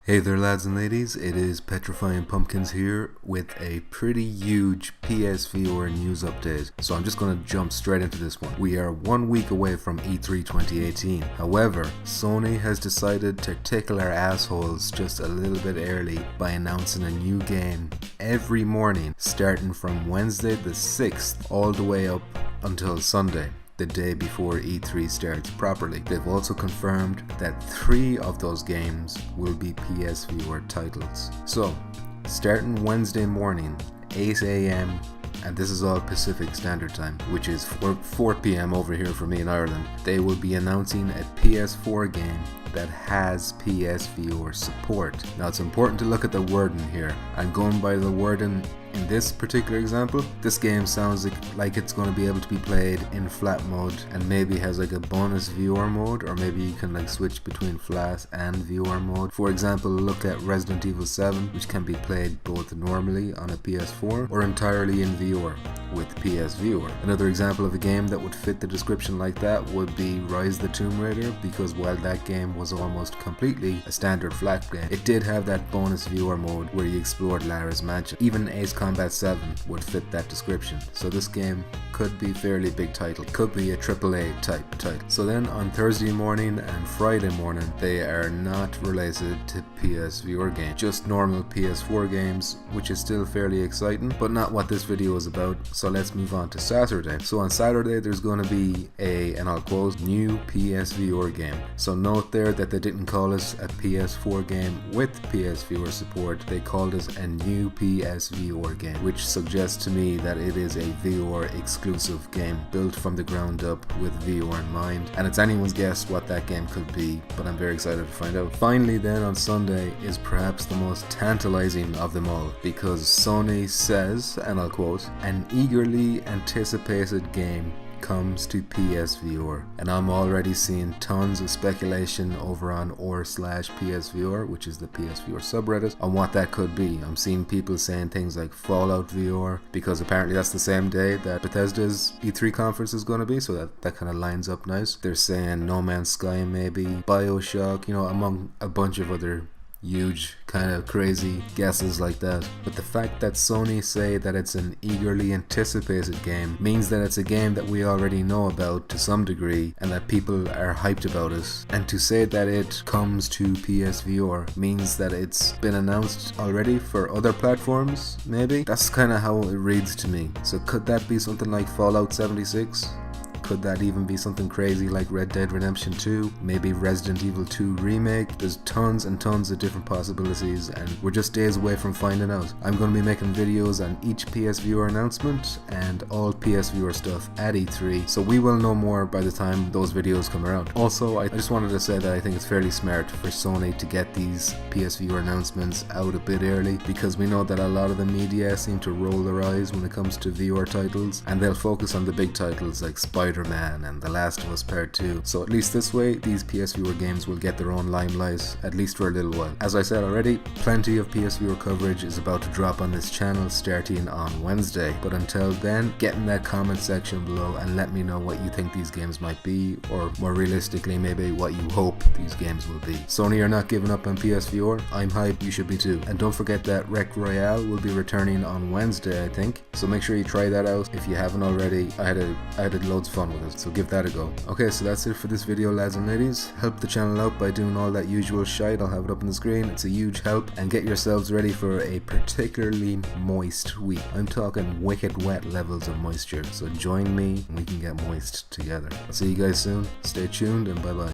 Hey there lads and ladies, it is Petrifying Pumpkins here with a pretty huge PSVR news update. So I'm just going to jump straight into this one. We are 1 week away from E3 2018. However, Sony has decided to tickle our assholes just a little bit early by announcing a new game every morning starting from Wednesday the 6th all the way up until Sunday, the day before E3 starts properly. They've also confirmed that 3 of those games will be PSVR titles. So, starting Wednesday morning, 8 AM, and this is all Pacific Standard Time, which is 4 PM over here for me in Ireland, they will be announcing a PS4 game that has PSVR support. Now it's important to look at the wording here. I'm going by the wording in this particular example. This game sounds like it's going to be able to be played in flat mode and maybe has like a bonus VR mode, or maybe you can like switch between flat and VR mode. For example, look at Resident Evil 7, which can be played both normally on a PS4 or entirely in VR with PSVR. Another example of a game that would fit the description like that would be Rise the Tomb Raider, because while that game was almost completely a standard flat game, it did have that bonus VR mode where you explored Lara's mansion. Even Ace Combat 7 would fit that description. So this game could be a fairly big title, could be a AAA type title. So then on Thursday morning and Friday morning, they are not related to PSVR games, just normal PS4 games, which is still fairly exciting, but not what this video is about. So let's move on to Saturday. So on Saturday there's going to be and I'll quote, new PSVR game. So note there that they didn't call us a PS4 game with PSVR support, they called us a new PSVR game, which suggests to me that it is a VR exclusive game built from the ground up with VR in mind, and it's anyone's guess what that game could be, but I'm very excited to find out. Finally then on Sunday is perhaps the most tantalizing of them all, because Sony says, and I'll quote, an eagerly anticipated game comes to PSVR, and I'm already seeing tons of speculation over on r/PSVR, which is the PSVR subreddit, on what that could be. I'm seeing people saying things like Fallout VR, because apparently that's the same day that Bethesda's E3 conference is going to be, so that kind of lines up nice. They're saying No Man's Sky maybe, Bioshock, among a bunch of other huge kind of crazy guesses like that. But the fact that Sony say that it's an eagerly anticipated game means that it's a game that we already know about to some degree and that people are hyped about it. And to say that it comes to PSVR means that it's been announced already for other platforms, maybe? That's kind of how it reads to me. So could that be something like Fallout 76? Could that even be something crazy like Red Dead Redemption 2? Maybe Resident Evil 2 Remake? There's tons and tons of different possibilities, and we're just days away from finding out. I'm going to be making videos on each PSVR announcement and all PSVR stuff at E3, so we will know more by the time those videos come around. Also, I just wanted to say that I think it's fairly smart for Sony to get these PSVR announcements out a bit early, because we know that a lot of the media seem to roll their eyes when it comes to VR titles, and they'll focus on the big titles like Spider-Man and The Last of Us Part 2. So at least this way, these PSVR games will get their own limelight, at least for a little while. As I said already, plenty of PSVR coverage is about to drop on this channel starting on Wednesday. But until then, get in that comment section below and let me know what you think these games might be, or more realistically, maybe what you hope these games will be. Sony are not giving up on PSVR. I'm hyped, you should be too. And don't forget that Rec Royale will be returning on Wednesday, I think. So make sure you try that out if you haven't already. I had loads of fun with it, so give that a go. Okay, so that's it for this video lads and ladies. Help the channel out by doing all that usual shite, I'll have it up on the screen, it's a huge help, and get yourselves ready for a particularly moist week. I'm talking wicked wet levels of moisture, so join me and we can get moist together. I'll see you guys soon, stay tuned, and bye bye.